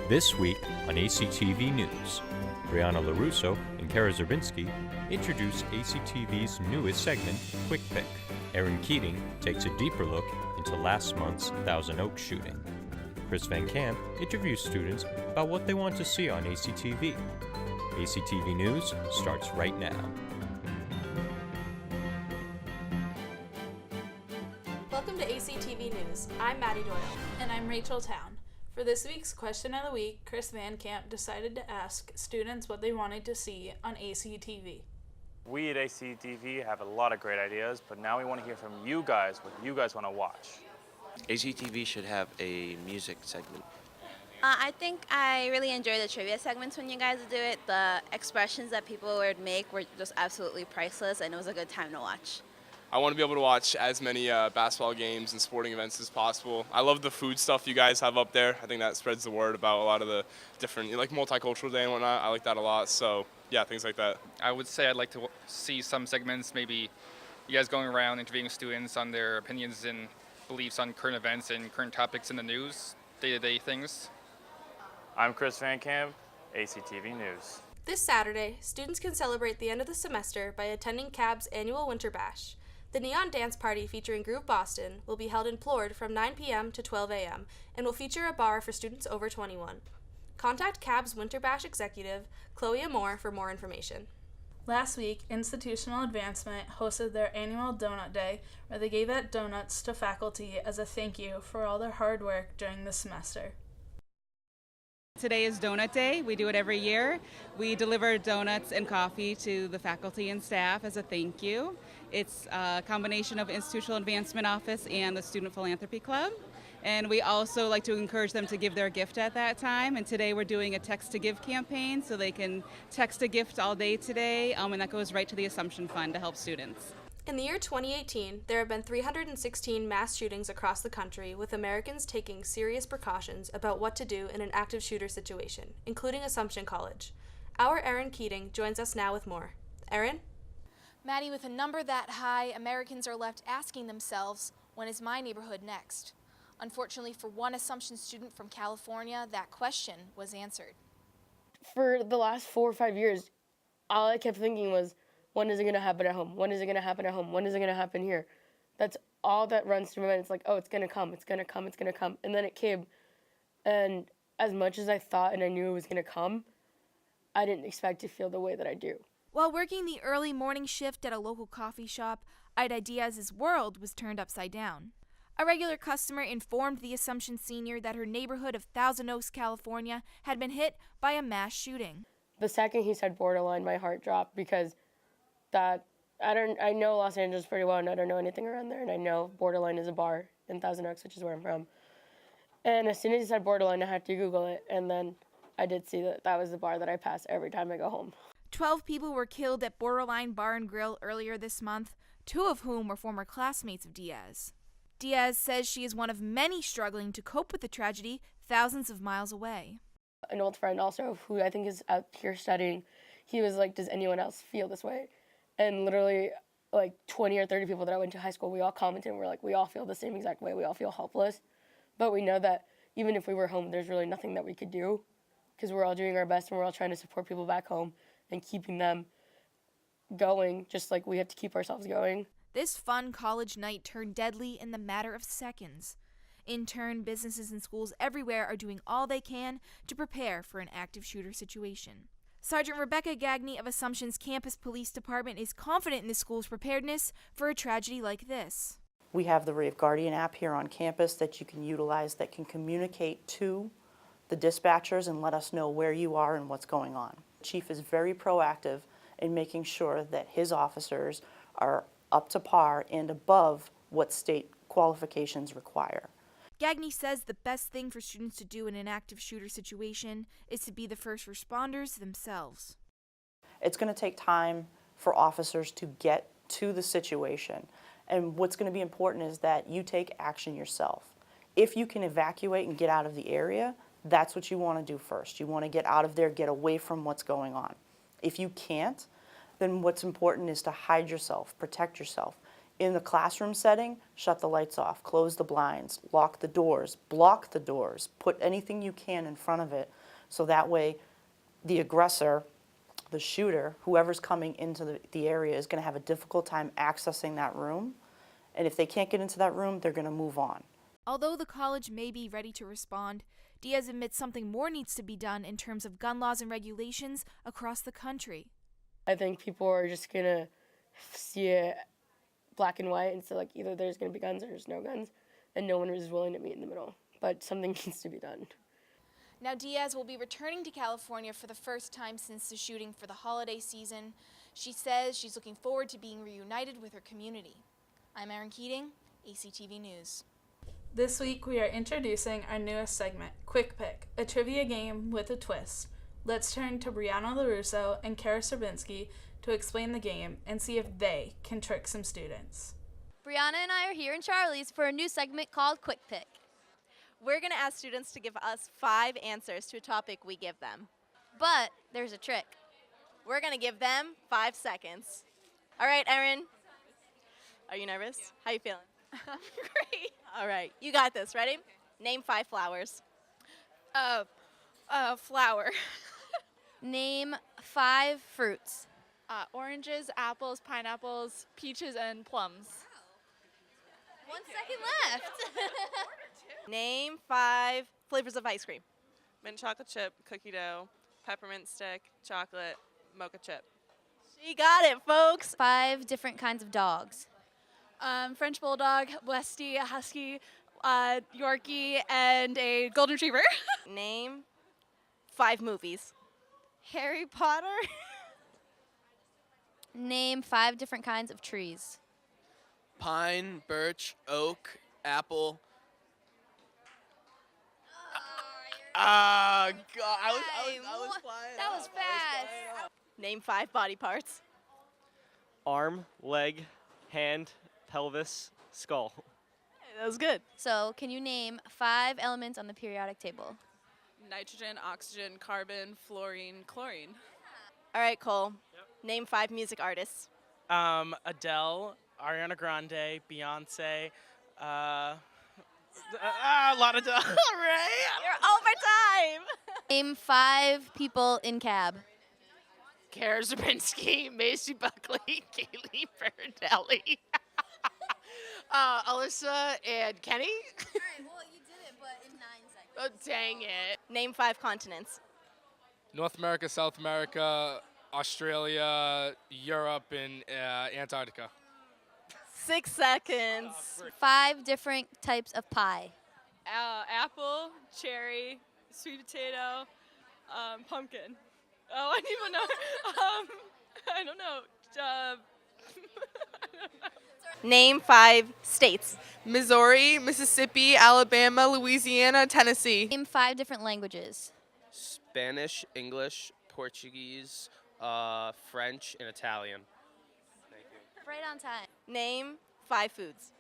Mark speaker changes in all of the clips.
Speaker 1: This week on ACTV News, Brianna LaRusso and Kara Zerbinski introduce ACTV's newest segment, Quick Pick. Erin Keating takes a deeper look into last month's Thousand Oaks shooting. Chris Van Camp interviews students about what they want to see on ACTV. ACTV News starts right now.
Speaker 2: Welcome to ACTV News. I'm Maddie Doyle.
Speaker 3: And I'm Rachel Town. For this week's question of the week, Chris Van Camp decided to ask students what they wanted to see on ACTV.
Speaker 4: We at ACTV have a lot of great ideas, but now we want to hear from you guys what you guys want to watch.
Speaker 5: ACTV should have a music segment.
Speaker 6: I think I really enjoy the trivia segments when you guys do it. The expressions that people would make were just absolutely priceless, and it was a good time to watch.
Speaker 7: I want to be able to watch as many basketball games and sporting events as possible. I love the food stuff you guys have up there. I think that spreads the word about a lot of the different, like multicultural day and whatnot. I like that a lot. So yeah, things like that.
Speaker 8: I would say I'd like to see some segments, maybe you guys going around interviewing students on their opinions and beliefs on current events and current topics in the news, day-to-day things.
Speaker 4: I'm Chris Van Camp, ACTV News.
Speaker 2: This Saturday, students can celebrate the end of the semester by attending CAB's annual Winter Bash. The Neon Dance Party featuring Groove Boston will be held in Plord from 9 p.m. to 12 a.m. and will feature a bar for students over 21. Contact CAB's Winter Bash executive, Chloe Amore, for more information.
Speaker 3: Last week, Institutional Advancement hosted their annual Donut Day, where they gave out donuts to faculty as a thank you for all their hard work during the semester.
Speaker 9: Today is Donut Day. We do it every year. We deliver donuts and coffee to the faculty and staff as a thank you. It's a combination of Institutional Advancement Office and the Student Philanthropy Club. And we also like to encourage them to give their gift at that time. And today we're doing a text to give campaign, so they can text a gift all day today, and that goes right to the Assumption Fund to help students.
Speaker 2: In the year 2018, there have been 316 mass shootings across the country, with Americans taking serious precautions about what to do in an active shooter situation, including Assumption College. Our Erin Keating joins us now with more. Erin?
Speaker 10: Maddie, with a number that high, Americans are left asking themselves, when is my neighborhood next? Unfortunately for one Assumption student from California, that question was answered.
Speaker 11: For the last 4 or 5 years, all I kept thinking was, when is it going to happen at home? When is it going to happen at home? When is it going to happen here? That's all that runs through my mind. It's like, oh, it's going to come, it's going to come, it's going to come. And then it came. And as much as I thought and I knew it was going to come, I didn't expect to feel the way that I do.
Speaker 10: While working the early morning shift at a local coffee shop, Ida Diaz's world was turned upside down. A regular customer informed the Assumption senior that her neighborhood of Thousand Oaks, California, had been hit by a mass shooting.
Speaker 11: The second he said borderline, my heart dropped, because I know Los Angeles pretty well, and I don't know anything around there, and I know Borderline is a bar in Thousand Oaks, which is where I'm from. And as soon as he said Borderline, I had to Google it, and then I did see that was the bar that I pass every time I go home.
Speaker 10: 12 people were killed at Borderline Bar and Grill earlier this month, 2 of whom were former classmates of Diaz. Diaz says she is one of many struggling to cope with the tragedy thousands of miles away.
Speaker 11: An old friend also, who I think is out here studying, he was like, does anyone else feel this way? And literally, like 20 or 30 people that I went to high school, we all commented, and we're like, we all feel the same exact way. We all feel helpless. But we know that even if we were home, there's really nothing that we could do, because we're all doing our best, and we're all trying to support people back home and keeping them going, just like we have to keep ourselves going.
Speaker 10: This fun college night turned deadly in the matter of seconds. In turn, businesses and schools everywhere are doing all they can to prepare for an active shooter situation. Sergeant Rebecca Gagney of Assumption's Campus Police Department is confident in the school's preparedness for a tragedy like this.
Speaker 12: We have the Rave Guardian app here on campus that you can utilize that can communicate to the dispatchers and let us know where you are and what's going on. The chief is very proactive in making sure that his officers are up to par and above what state qualifications require.
Speaker 10: Gagney says the best thing for students to do in an active shooter situation is to be the first responders themselves.
Speaker 12: It's going to take time for officers to get to the situation, and what's going to be important is that you take action yourself. If you can evacuate and get out of the area, that's what you want to do first. You want to get out of there, get away from what's going on. If you can't, then what's important is to hide yourself, protect yourself. In the classroom setting, shut the lights off, close the blinds, lock the doors, block the doors, put anything you can in front of it, so that way the aggressor, the shooter, whoever's coming into the area is going to have a difficult time accessing that room. And if they can't get into that room, they're going to move on.
Speaker 10: Although the college may be ready to respond, Diaz admits something more needs to be done in terms of gun laws and regulations across the country.
Speaker 11: I think people are just going to see it black and white, and so like either there's going to be guns or there's no guns, and no one is willing to meet in the middle. But something needs to be done.
Speaker 10: Now Diaz will be returning to California for the first time since the shooting for the holiday season. She says she's looking forward to being reunited with her community. I'm Erin Keating, ACTV News.
Speaker 3: This week we are introducing our newest segment, Quick Pick, a trivia game with a twist. Let's turn to Brianna LaRusso and Kara Serbinski to explain the game and see if they can trick some students.
Speaker 13: Brianna and I are here in Charlie's for a new segment called Quick Pick. We're going to ask students to give us 5 answers to a topic we give them. But there's a trick. We're going to give them 5 seconds. All right, Erin. Are you nervous? How you feeling? Great. All right, you got this. Ready? Name 5 flowers.
Speaker 14: Flower.
Speaker 13: Name 5 fruits.
Speaker 14: Oranges, apples, pineapples, peaches, and plums.
Speaker 13: 1 second left. Name 5 flavors of ice cream.
Speaker 15: Mint chocolate chip, cookie dough, peppermint stick, chocolate, mocha chip.
Speaker 13: She got it, folks. 5 different kinds of dogs.
Speaker 14: French Bulldog, Westie, a Husky, Yorkie, and a Golden Retriever.
Speaker 13: Name 5 movies.
Speaker 14: Harry Potter.
Speaker 13: Name 5 different kinds of trees.
Speaker 16: Pine, birch, oak, apple. God, I was flying.
Speaker 13: That was fast. Name 5 body parts.
Speaker 17: Arm, leg, hand, pelvis, skull.
Speaker 13: Hey, that was good. So, can you name 5 elements on the periodic table?
Speaker 15: Nitrogen, oxygen, carbon, fluorine, chlorine.
Speaker 13: All right, Cole. Yep. Name 5 music artists.
Speaker 17: Adele, Ariana Grande, Beyonce, Lana Del Rey.
Speaker 13: You're over time. Name 5 people in cab.
Speaker 18: Kara Zerbinski, Macy Buckley, Kaylee Berardelli, Alyssa, and Kenny.
Speaker 13: All right, well, you did it, but in 9 seconds.
Speaker 18: Oh, dang it.
Speaker 13: Name 5 continents.
Speaker 7: North America, South America, Australia, Europe, and Antarctica.
Speaker 13: 6 seconds. 5 different types of pie.
Speaker 14: Apple, cherry, sweet potato, pumpkin. Oh, I don't even know. I don't know.
Speaker 13: Name 5 states.
Speaker 15: Missouri, Mississippi, Alabama, Louisiana, Tennessee.
Speaker 13: Name 5 different languages.
Speaker 5: Spanish, English, Portuguese, French, and Italian. Thank you.
Speaker 13: Right on time. Name 5 foods.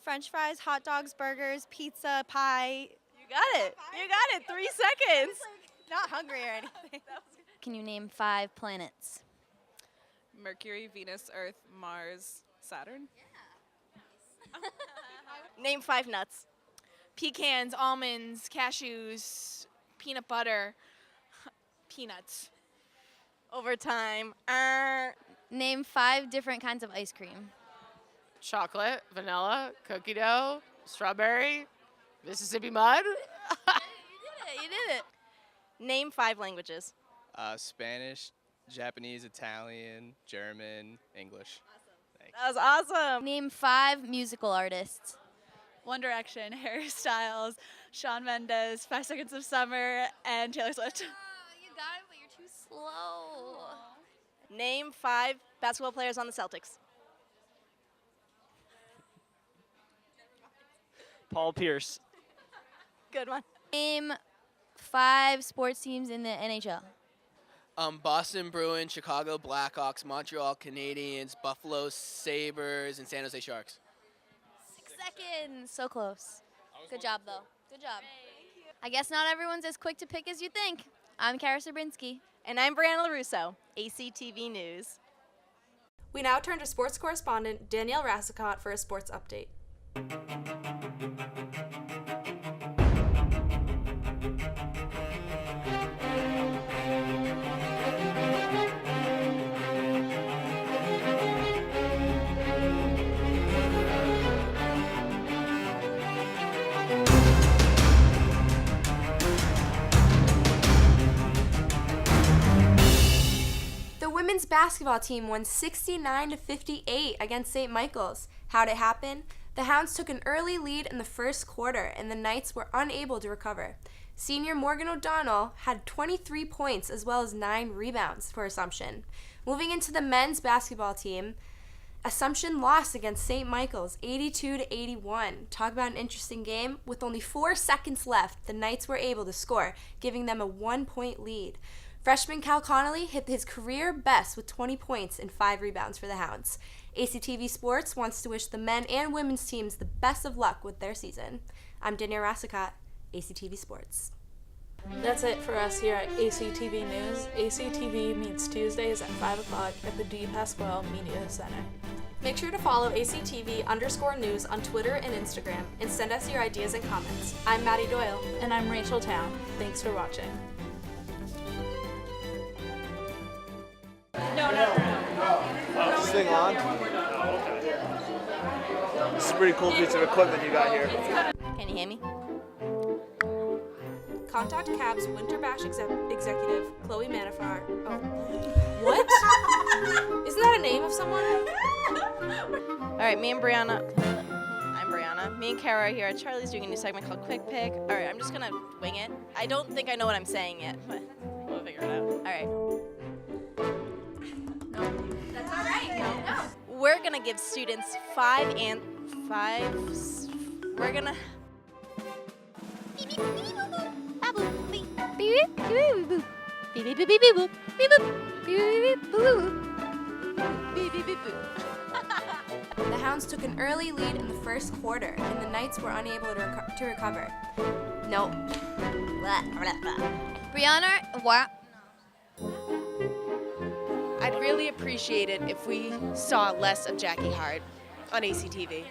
Speaker 14: French fries, hot dogs, burgers, pizza, pie.
Speaker 13: You got it. You got it. 3 seconds. Not hungry or anything. Can you name 5 planets?
Speaker 15: Mercury, Venus, Earth, Mars, Saturn.
Speaker 13: Yeah. Name 5 nuts.
Speaker 14: Pecans, almonds, cashews, peanut butter, peanuts.
Speaker 13: Over time. Name 5 different kinds of ice cream.
Speaker 18: Chocolate, vanilla, cookie dough, strawberry, Mississippi mud.
Speaker 13: You did it. Name 5 languages.
Speaker 16: Spanish, Japanese, Italian, German, English.
Speaker 13: Awesome. That was awesome. Name 5 musical artists.
Speaker 14: One Direction, Harry Styles, Shawn Mendes, 5 Seconds of Summer, and Taylor Swift.
Speaker 13: You got it, but you're too slow. Name 5 basketball players on the Celtics.
Speaker 17: Paul Pierce.
Speaker 13: Good one. Name 5 sports teams in the NHL.
Speaker 16: Boston Bruins, Chicago Blackhawks, Montreal Canadiens, Buffalo Sabres, and San Jose Sharks.
Speaker 13: 6 seconds. So close. Good job, though. Good job. I guess not everyone's as quick to pick as you think. I'm Kara Serbinski. And I'm Brianna LaRusso, ACTV News.
Speaker 2: We now turn to sports correspondent Danielle Rassicot for a sports update. The women's basketball team won 69-58 against St. Michael's. How'd it happen? The Hounds took an early lead in the first quarter, and the Knights were unable to recover. Senior Morgan O'Donnell had 23 points as well as 9 rebounds for Assumption. Moving into the men's basketball team, Assumption lost against St. Michael's 82-81. Talk about an interesting game. With only 4 seconds left, the Knights were able to score, giving them a 1-point lead. Freshman Cal Connolly hit his career best with 20 points and 5 rebounds for the Hounds. ACTV Sports wants to wish the men and women's teams the best of luck with their season. I'm Danielle Rassicot, ACTV Sports.
Speaker 3: That's it for us here at ACTV News. ACTV meets Tuesdays at 5 o'clock at the D. Pasquale Media Center.
Speaker 2: Make sure to follow ACTV_news on Twitter and Instagram and send us your ideas and comments. I'm Maddie Doyle.
Speaker 3: And I'm Rachel Town. Thanks for watching.
Speaker 19: Sing on. This is a pretty cool piece of equipment you got here.
Speaker 13: Can you hear me?
Speaker 2: Contact Cab's Winter Bash executive, Chloe Manafar. Oh. What? Isn't that a name of someone?
Speaker 13: All right, me and Brianna. I'm Brianna. Me and Kara are here at Charlie's doing a new segment called Quick Pick. All right, I'm just gonna wing it. I don't think I know what I'm saying yet, but we'll figure it out. All right.
Speaker 2: That's all right. No.
Speaker 13: We're gonna give students we're gonna.
Speaker 2: The Hounds took an early lead in the first quarter, and the Knights were unable to recover. Nope.
Speaker 13: Brianna, what?
Speaker 20: I'd really appreciate it if we saw less of Jackie Hart on ACTV.